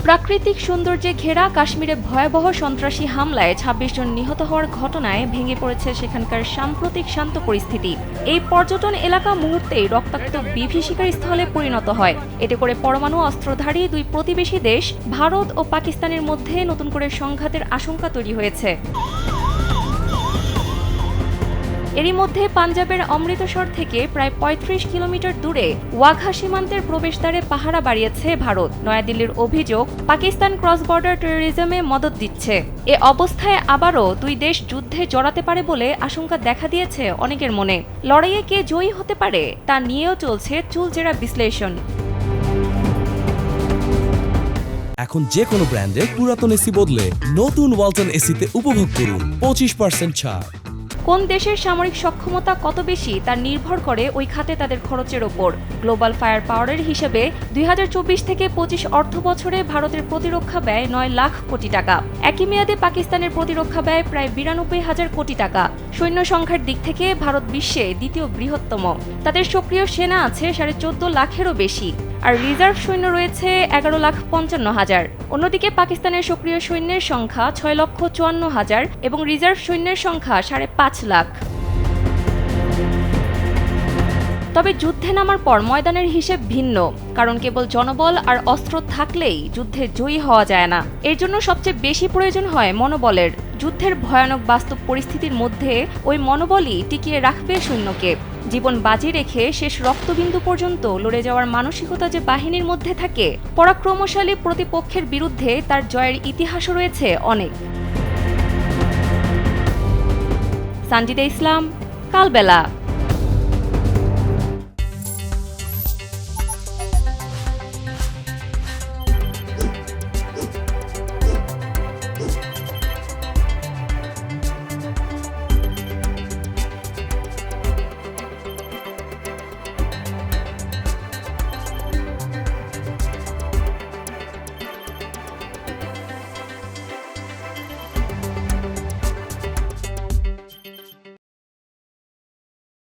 প্রাকৃতিক সৌন্দর্যে ঘেরা কাশ্মীরে ভয়াবহ সন্ত্রাসী হামলায় ২৬ জন নিহত হওয়ার ঘটনায় ভেঙে পড়েছে সেখানকার সাম্প্রতিক শান্ত পরিস্থিতি। এই পর্যটন এলাকা মুহূর্তেই রক্তাক্ত বিভীষিকার স্থলে পরিণত হয়। এতে করে পরমাণু অস্ত্রধারী দুই প্রতিবেশী দেশ ভারত ও পাকিস্তানের মধ্যে নতুন করে সংঘাতের আশঙ্কা তৈরি হয়েছে। এরই মধ্যে পাঞ্জাবের অমৃতসর থেকে প্রায় ৩৫ কিলোমিটার দূরে ওয়াঘা সীমান্তের প্রবেশদ্বারে পাহারা বাড়িয়েছে ভারত। নয়াদিল্লির অভিযোগ, পাকিস্তান ক্রস বর্ডার টেরোরিজমে মদদ দিচ্ছে। এ অবস্থায় আবারও দুই দেশ যুদ্ধে জড়াতে পারে বলে আশঙ্কা দেখা দিয়েছে অনেকের মনে। লড়াইয়ে কে জয়ী হতে পারে তা নিয়েও চলছে চুলচেরা বিশ্লেষণ। এখন যে কোনো ব্র্যান্ডের পুরাতন এসি বদলে নতুন ওয়ালটন এসিতে উপভোগ করুন ২৫% ছাড়। কোন দেশের সামরিক সক্ষমতা কত বেশি তা নির্ভর করে ওই খাতে তাদের খরচের ওপর। গ্লোবাল ফায়ার পাওয়ারের হিসেবে ২০২৪ থেকে ২৫ অর্থ বছরে ভারতের প্রতিরক্ষা ব্যয় ৯ লাখ কোটি টাকা। একই মেয়াদে পাকিস্তানের প্রতিরক্ষা ব্যয় প্রায় ৯২,০০০ কোটি টাকা। সৈন্য সংখ্যার দিক থেকে ভারত বিশ্বে দ্বিতীয় বৃহত্তম। তাদের সক্রিয় সেনা আছে ১৪.৫ লাখেরও বেশি, আর রিজার্ভ সৈন্য রয়েছে ১১,৫৫,০০০। অন্যদিকে পাকিস্তানের সক্রিয় সৈন্যের সংখ্যা ৬,৫৪,০০০ এবং রিজার্ভ সৈন্যের সংখ্যা ৫.৫ লাখ। তবে যুদ্ধে নামার পর ময়দানের হিসেব ভিন্ন, কারণ কেবল জনবল আর অস্ত্র থাকলেই যুদ্ধে জয়ী হওয়া যায় না। এর জন্য সবচেয়ে বেশি প্রয়োজন হয় মনোবলের। যুদ্ধের ভয়ানক বাস্তব পরিস্থিতির মধ্যে ওই মনোবলই টিকিয়ে রাখবে সৈন্যকে। জীবন বাজি রেখে শেষ রক্তবিন্দু পর্যন্ত লড়ে যাওয়ার মানসিকতা যে বাহিনীর মধ্যে থাকে, পরাক্রমশালী প্রতিপক্ষের বিরুদ্ধে তার জয়ের ইতিহাসও রয়েছে অনেক। সানজিদা ইসলাম, কালবেলা।